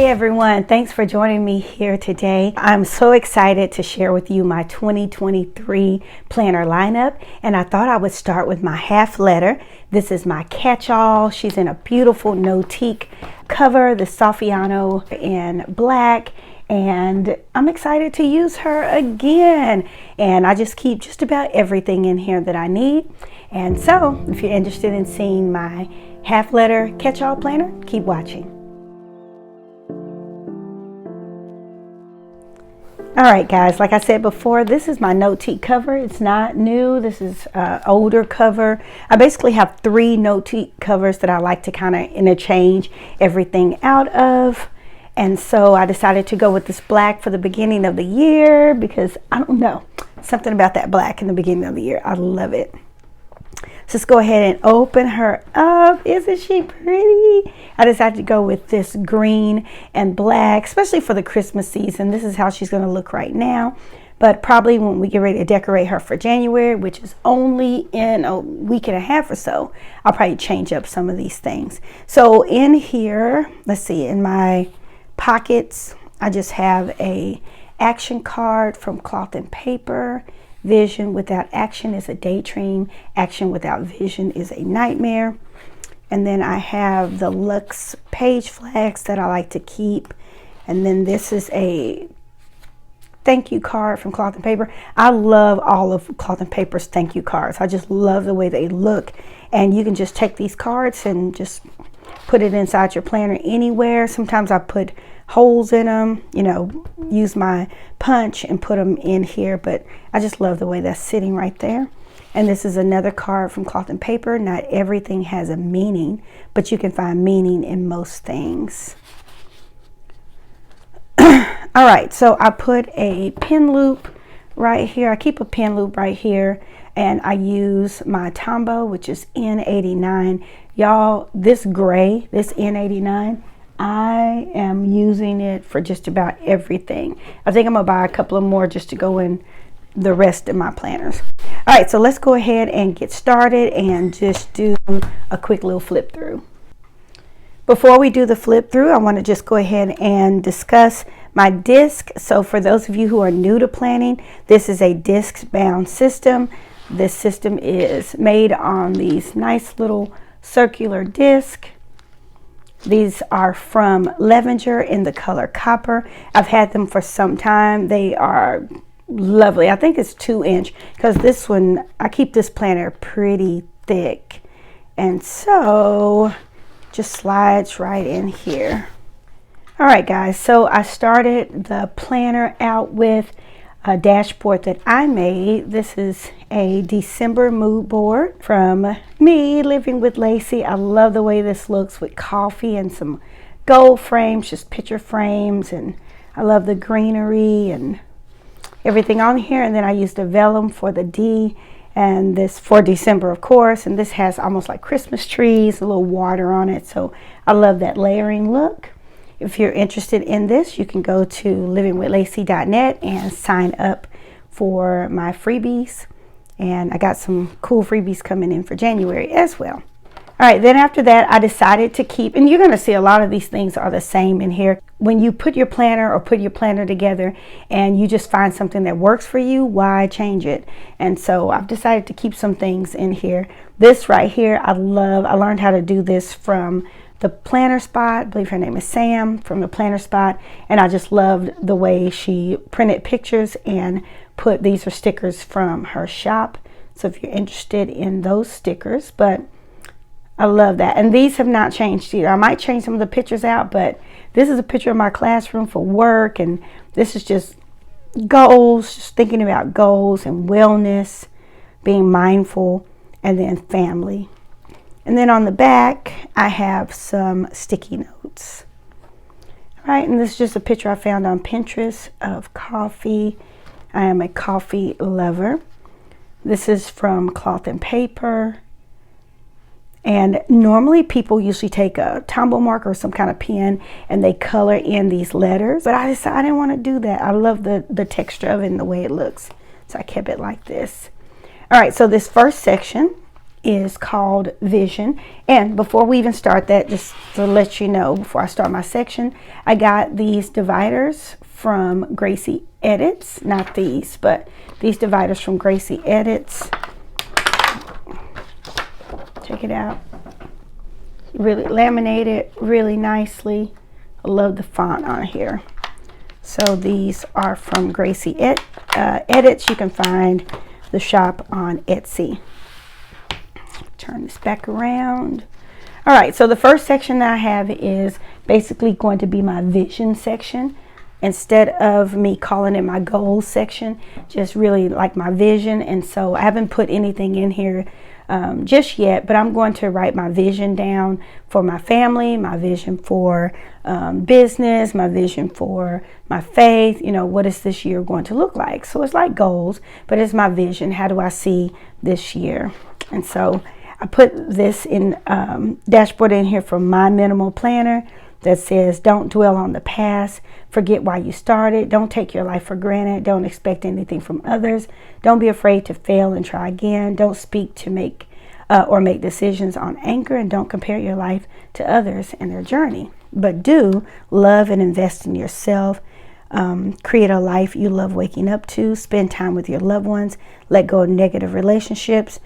everyone, thanks for joining me here today. I'm so excited to share with you my 2023 planner lineup, and I thought I would start with my half letter. This is my catch-all. She's in a beautiful Notiq cover, the Sophiano in black, and I'm excited to use her again. And I just keep just about everything in here that I need. And so if you're interested in seeing my half letter catch-all planner, keep watching. All right, guys, like I said before, this is my Notiq cover. It's not new. This is an older cover. I basically have 3 Notiq covers that I like to kind of interchange everything out of. And so I decided to go with this black for the beginning of the year because I don't know, something about that black in the beginning of the year. I love it. So let's go ahead and open her up. Isn't she pretty? I decided to go with this green and black, especially for the Christmas season. This is how she's going to look right now. But probably when we get ready to decorate her for January, which is only in a week and a half or so, I'll probably change up some of these things. So in here, let's see, in my pockets, I just have a action card from Cloth and Paper. Vision without action is a daydream. Action without vision is a nightmare. And then I have the Luxe page flags that I like to keep. And then this is a thank you card from Cloth and Paper. I love all of Cloth and Paper's thank you cards. I just love the way they look. And you can just take these cards and just put it inside your planner anywhere. Sometimes I put holes in them, you know, use my punch and put them in here, but I just love the way that's sitting right there. And this is another card from Cloth and Paper. Not everything has a meaning, but you can find meaning in most things. All right, so I put a pen loop right here. I keep a pen loop right here, and I use my Tombow, which is N89. Y'all, this gray, this N89, I am using it for just about everything. I think I'm gonna buy a couple of more just to go in the rest of my planners. All right, so let's go ahead and get started and just do a quick little flip through. Before we do the flip through, I want to just go ahead and discuss my disc. So for those of you who are new to planning, this is a Discbound system. This system is made on these nice little circular disc. These are from Levenger in the color copper. I've had them for some time. They are lovely. I think it's 2-inch because this one, I keep this planner pretty thick. And so just slides right in here. All right, guys, so I started the planner out with a dashboard that I made. This is a December mood board from me, Living with Lacey. I love the way this looks with coffee and some gold frames, just picture frames, and I love the greenery and everything on here. And then I used a vellum for the D, and this for December, of course, and this has almost like Christmas trees, a little water on it, so I love that layering look. If you're interested in this, you can go to livingwithlacey.net and sign up for my freebies. And I got some cool freebies coming in for January as well. All right, then after that, I decided to keep, and you're gonna see a lot of these things are the same in here. When you put your planner or put your planner together and you just find something that works for you, why change it? And so I've decided to keep some things in here. This right here, I love. I learned how to do this from the Planner Spot. I believe her name is Sam from the Planner Spot, and I just loved the way she printed pictures and put, these are stickers from her shop, so if you're interested in those stickers, but I love that. And these have not changed either. I might change some of the pictures out, but this is a picture of my classroom for work, and this is just goals, just thinking about goals and wellness, being mindful, and then family. And then on the back, I have some sticky notes. All right, and this is just a picture I found on Pinterest of coffee. I am a coffee lover. This is from Cloth and Paper. And normally people usually take a Tombow marker or some kind of pen and they color in these letters. But I decided I didn't want to do that. I love the texture of it and the way it looks. So I kept it like this. All right, so this first section is called Vision. And before we even start that, just to let you know, before I start my section, I got these dividers from Gracie Edits. Not these, but these dividers from Gracie Edits. Check it out. Really laminated really nicely. I love the font on here. So these are from Gracie Edits. You can find the shop on Etsy. Turn this back around. All right, so the first section that I have is basically going to be my vision section. Instead of me calling it my goals section, just really like my vision. And so I haven't put anything in here just yet, but I'm going to write my vision down for my family, my vision for business, my vision for my faith. You know, what is this year going to look like? So it's like goals, but it's my vision. How do I see this year? And so I put this in dashboard in here from my minimal planner that says, don't dwell on the past, forget why you started, don't take your life for granted, don't expect anything from others, don't be afraid to fail and try again, don't speak to make decisions on anger, and don't compare your life to others and their journey, but do love and invest in yourself. Create a life you love waking up to, spend time with your loved ones, let go of negative relationships.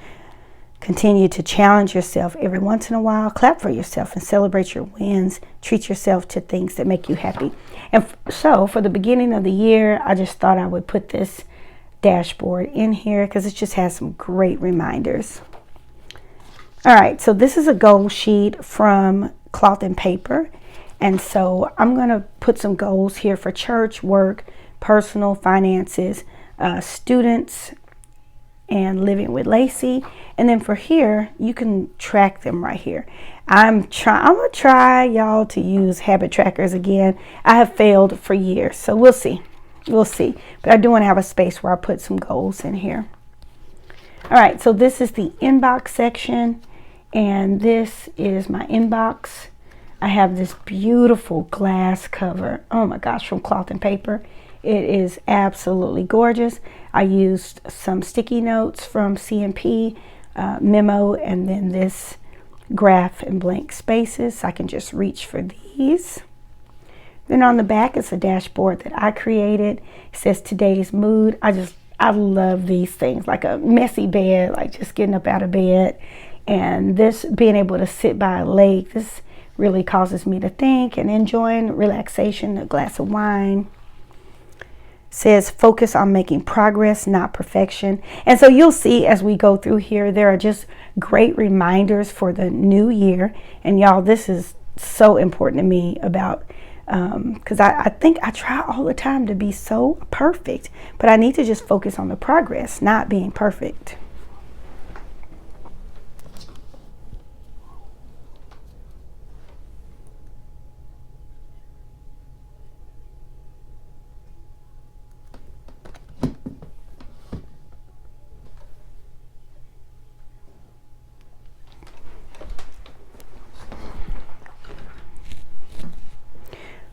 Continue to challenge yourself every once in a while. Clap for yourself and celebrate your wins. Treat yourself to things that make you happy. And so for the beginning of the year, I just thought I would put this dashboard in here because it just has some great reminders. All right, so this is a goal sheet from Cloth and Paper. And so I'm going to put some goals here for church, work, personal, finances, students, and living with Lacey. And then for here, you can track them right here. I'm gonna try y'all to use habit trackers again. I have failed for years, so we'll see. But I do want to have a space where I put some goals in here. All right, so this is the inbox section, and this is my inbox. I have this beautiful glass cover, oh my gosh, from Cloth and Paper. It is absolutely gorgeous. I used some sticky notes from CMP, Memo, and then this graph and blank spaces. I can just reach for these. Then on the back is a dashboard that I created. It says today's mood. I love these things, like a messy bed, like just getting up out of bed. And this being able to sit by a lake, this really causes me to think and enjoying relaxation, a glass of wine. Says focus on making progress, not perfection. And so you'll see as we go through here, there are just great reminders for the new year. And y'all, this is so important to me about because I think I try all the time to be so perfect, but I need to just focus on the progress, not being perfect.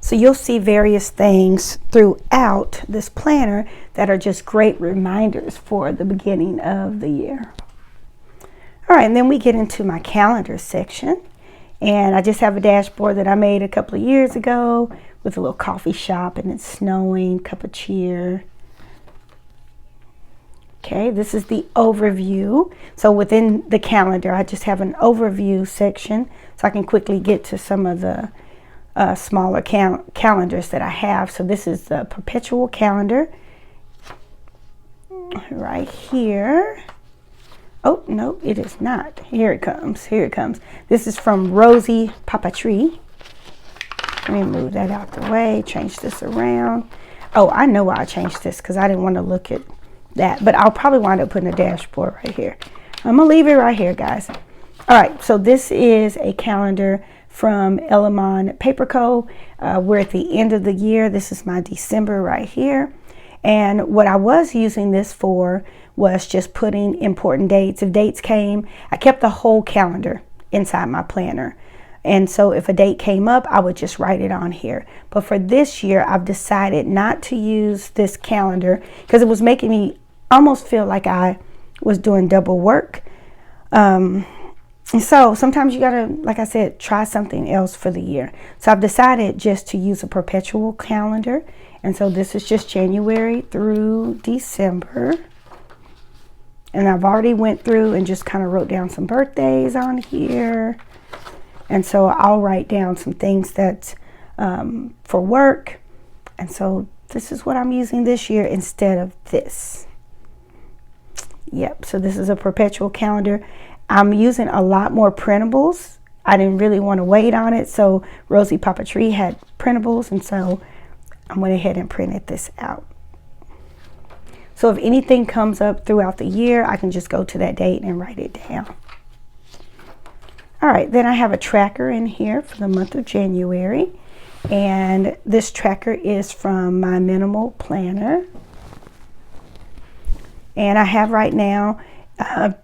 So you'll see various things throughout this planner that are just great reminders for the beginning of the year. All right, and then we get into my calendar section. And I just have a dashboard that I made a couple of years ago with a little coffee shop and it's snowing, cup of cheer. Okay, this is the overview. So within the calendar, I just have an overview section so I can quickly get to some of the smaller calendars that I have. So this is the perpetual calendar right here. Oh no, it is not. Here it comes. Here it comes. This is from Rosie Papatree. Let me move that out the way. Change this around. Oh, I know why I changed this because I didn't want to look at that, but I'll probably wind up putting a dashboard right here. I'm gonna leave it right here, guys. All right, so this is a calendar from Elamon Paper Co. We're at the end of the year. This is my December right here. And what I was using this for was just putting important dates. If dates came, I kept the whole calendar inside my planner. And so if a date came up, I would just write it on here. But for this year, I've decided not to use this calendar because it was making me almost feel like I was doing double work. So sometimes you gotta, like I said, try something else for the year. So I've decided just to use a perpetual calendar. And so this is just January through December. And I've already went through and just kind of wrote down some birthdays on here. And so I'll write down some things that's for work. And so this is what I'm using this year instead of this. Yep, so this is a perpetual calendar. I'm using a lot more printables. I didn't really want to wait on it, so Rosie Papeterie had printables, and so I went ahead and printed this out. So if anything comes up throughout the year, I can just go to that date and write it down. All right, then I have a tracker in here for the month of January, and this tracker is from my Minimal Planner. And I have right now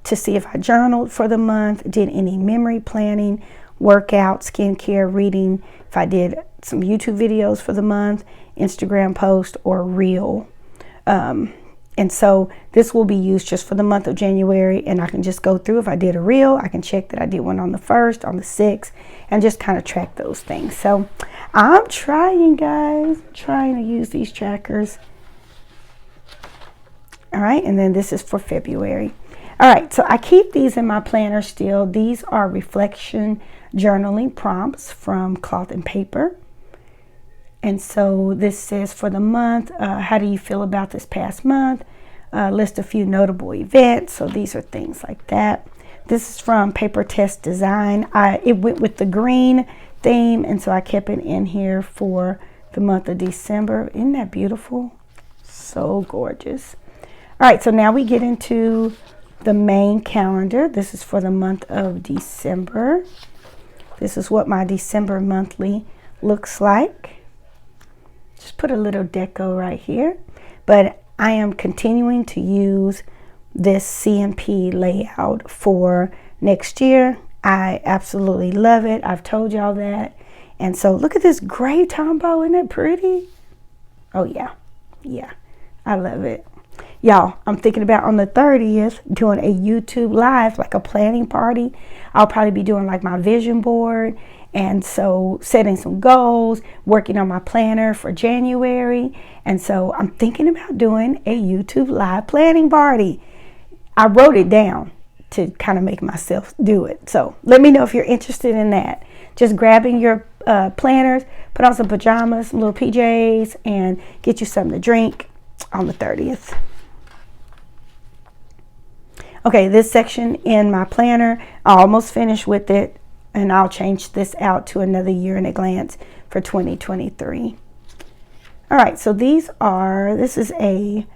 to see if I journaled for the month, did any memory planning, workout, skincare, reading, if I did some YouTube videos for the month, Instagram post, or reel. And so this will be used just for the month of January, and I can just go through. If I did a reel, I can check that I did one on the 1st, on the 6th, and just kind of track those things. So I'm trying, guys, trying to use these trackers. All right, and then this is for February. All right, so I keep these in my planner still. These are reflection journaling prompts from Cloth and Paper. And so this says for the month, how do you feel about this past month? List a few notable events. So these are things like that. This is from Paper Test Design. It went with the green theme, and so I kept it in here for the month of December. Isn't that beautiful? So gorgeous. All right, so now we get into the main calendar. This is for the month of December. This is what my December monthly looks like. Just put a little deco right here. But I am continuing to use this CMP layout for next year. I absolutely love it. I've told y'all that. And so look at this gray Tombow. Isn't that pretty? Oh yeah. Yeah. I love it. Y'all, I'm thinking about on the 30th doing a YouTube live, like a planning party. I'll probably be doing like my vision board, and so setting some goals, working on my planner for January. And so I'm thinking about doing a YouTube live planning party. I wrote it down to kind of make myself do it. So let me know if you're interested in that. Just grabbing your planners, put on some pajamas, some little PJs, and get you something to drink on the 30th. Okay, this section in my planner, I almost finished with it, and I'll change this out to another year in a glance for 2023. All right, so this is a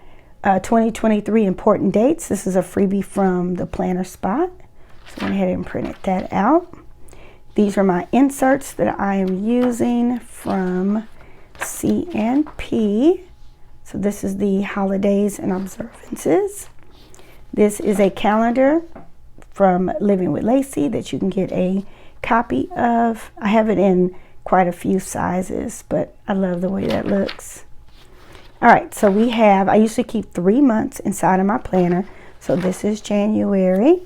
2023 important dates. This is a freebie from the Planner Spot. So I went ahead and printed that out. These are my inserts that I am using from CNP. So this is the holidays and observances. This is a calendar from Living with Lacey that you can get a copy of. I have it in quite a few sizes, but I love the way that looks. All right, so I used to keep 3 months inside of my planner. So this is January,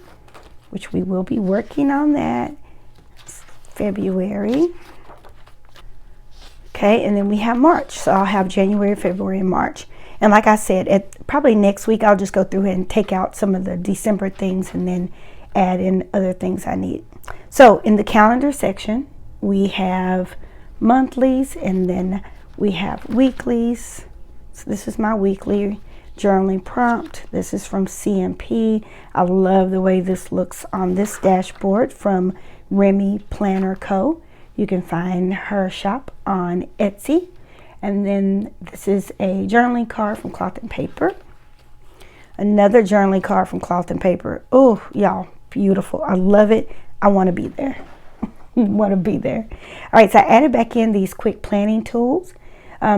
which we will be working on that. February. Okay, and then we have March. So I'll have January, February, and March. And like I said, probably next week, I'll just go through and take out some of the December things and then add in other things I need. So in the calendar section, we have monthlies, and then we have weeklies. So this is my weekly journaling prompt. This is from CMP. I love the way this looks on this dashboard from Remy Planner Co. You can find her shop on Etsy. And then this is a journaling card from Cloth and Paper. Another journaling card from Cloth and Paper. Oh, y'all, beautiful. I love it. I want to be there. Want to be there. All right, so I added back in these quick planning tools.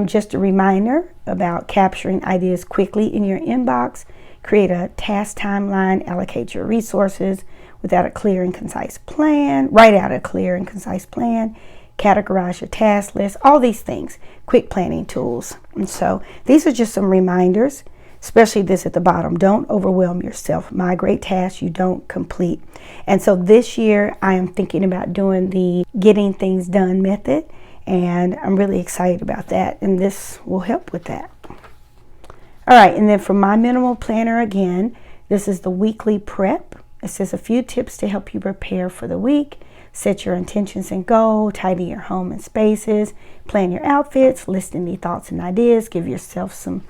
Just a reminder about capturing ideas quickly in your inbox. Create a task timeline. Allocate your resources without a clear and concise plan. Write out a clear and concise plan. Categorize your task list, all these things, quick planning tools. And so these are just some reminders. especially this at the bottom. Don't overwhelm yourself. My great task you don't complete. And so this year I am thinking about doing the getting things done method, and I'm really excited about that, and this will help with that. All right, and then for my minimal planner again, this is the weekly prep. It says a few tips to help you prepare for the week. Set your intentions and goals, tidy your home and spaces, plan your outfits, list any thoughts and ideas, give yourself some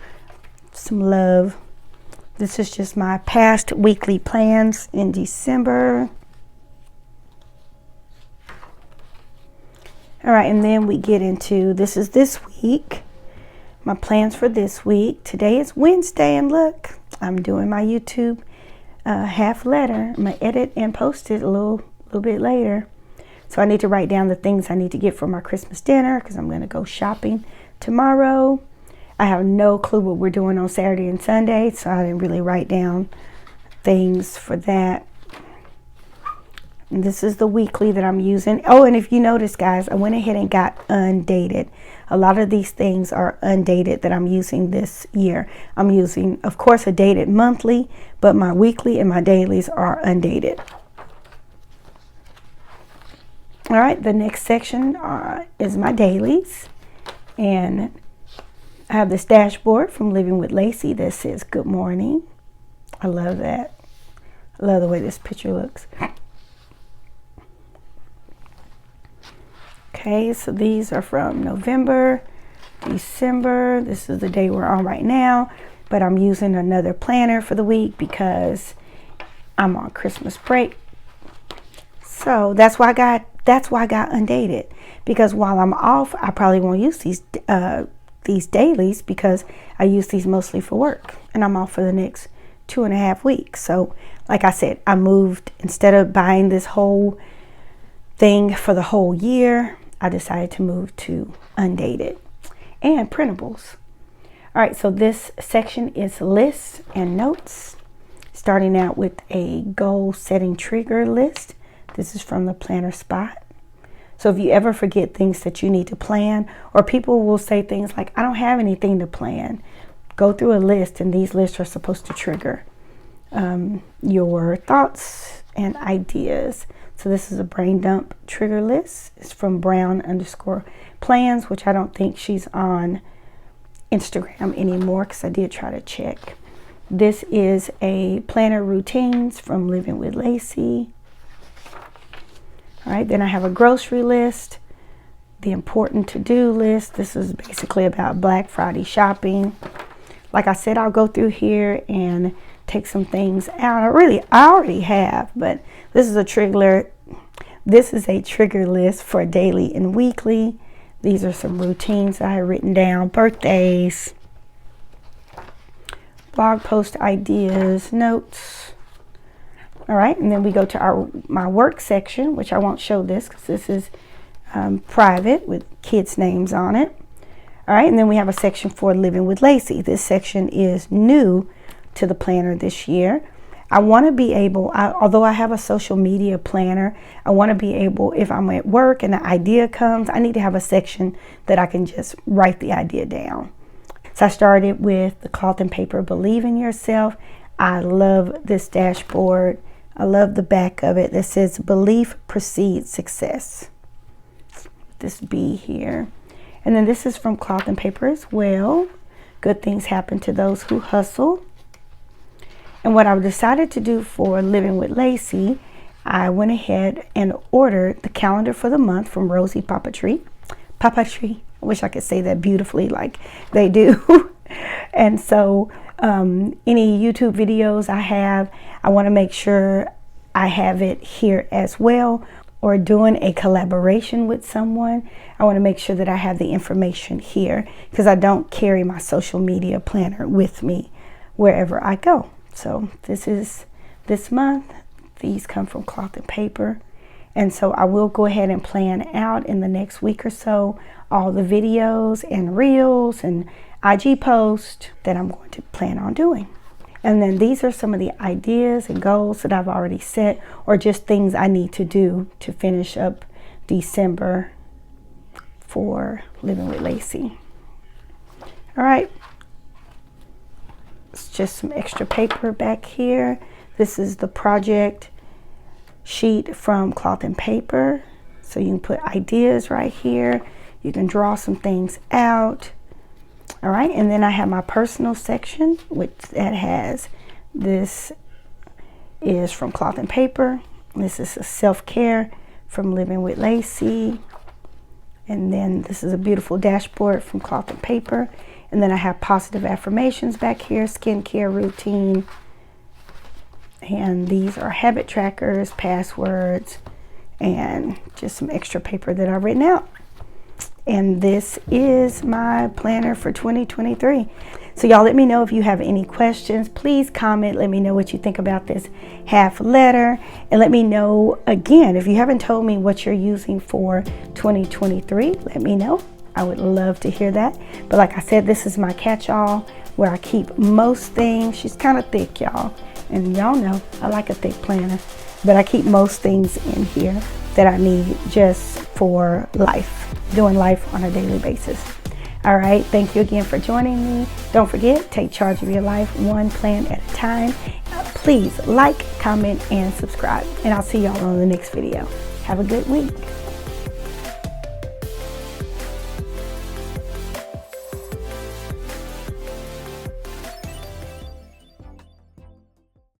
love. This is just my past weekly plans in December. All right, and then we get into, this is this week, my plans for this week. Today is Wednesday, and look, I'm doing my YouTube half letter. I'm gonna edit and post it a little bit later. So I need to write down the things I need to get for my Christmas dinner, because I'm gonna go shopping tomorrow. I have no clue what we're doing on Saturday and Sunday, so I didn't really write down things for that. And this is the weekly that I'm using. Oh, and if you notice, guys, I went ahead and got undated. A lot of these things are undated that I'm using this year. I'm using, of course, a dated monthly, but my weekly and my dailies are undated. All right, the next section is my dailies. And I have this dashboard from Living with Lacey that says good morning. I love that. I love the way this picture looks. Okay, so these are from November, December. This is the day we're on right now, but I'm using another planner for the week because I'm on Christmas break. So that's why I got undated, because while I'm off, I probably won't use these dailies because I use these mostly for work, and I'm off for the next 2.5 weeks. So like I said, I moved, instead of buying this whole thing for the whole year, I decided to move to undated and printables. All right, so this section is lists and notes, starting out with a goal setting trigger list. This is from the planner spot. So if you ever forget things that you need to plan, or people will say things like, I don't have anything to plan, go through a list, and these lists are supposed to trigger your thoughts and ideas. So this is a brain dump trigger list. It's from Brown_plans, which I don't think she's on Instagram anymore, because I did try to check. This is a planner routines from Living with Lacey. All right, then I have a grocery list, the important to-do list. This is basically about Black Friday shopping. Like I said, I'll go through here and take some things out. I already have, but this is a trigger. This is a trigger list for daily and weekly. These are some routines I have written down: birthdays, blog post ideas, notes. All right, and then we go to my work section, which I won't show this because this is private with kids' names on it. All right, and then we have a section for Living with Lacey. This section is new to the planner this year. I want to be able, although I have a social media planner, I want to be able, if I'm at work and the idea comes, I need to have a section that I can just write the idea down. So I started with the cloth and paper Believe in Yourself. I love this dashboard. I love the back of it that says Belief Precedes Success. This B here. And then this is from Cloth and Paper as well. Good things happen to those who hustle. And what I decided to do for Living with Lacey, I went ahead and ordered the calendar for the month from Rosie Papetree. I wish I could say that beautifully like they do. And so any YouTube videos I want to make sure I have it here as well, or doing a collaboration with someone. I want to make sure that I have the information here, because I don't carry my social media planner with me wherever I go. So this is this month. These come from Cloth and Paper. And so I will go ahead and plan out in the next week or so all the videos and reels and IG posts that I'm going to plan on doing. And then these are some of the ideas and goals that I've already set, or just things I need to do to finish up December for Living with Lacey. All right. It's just some extra paper back here. This is the project sheet from Cloth and Paper. So you can put ideas right here. You can draw some things out. All right, and then I have my personal section, which that has, this is from Cloth and Paper. This is a self-care from Living with Lacey. And then this is a beautiful dashboard from Cloth and Paper. And then I have positive affirmations back here, skincare routine. And these are habit trackers, passwords, and just some extra paper that I've written out. And this is my planner for 2023. So y'all, let me know if you have any questions. Please comment. Let me know what you think about this half letter. And let me know, again, if you haven't told me what you're using for 2023, let me know. I would love to hear that. But like I said, this is my catch-all where I keep most things. She's kind of thick, y'all. And y'all know I like a thick planner. But I keep most things in here that I need just for life, doing life on a daily basis. All right, thank you again for joining me. Don't forget, take charge of your life one plan at a time. Please like, comment, and subscribe. And I'll see y'all on the next video. Have a good week.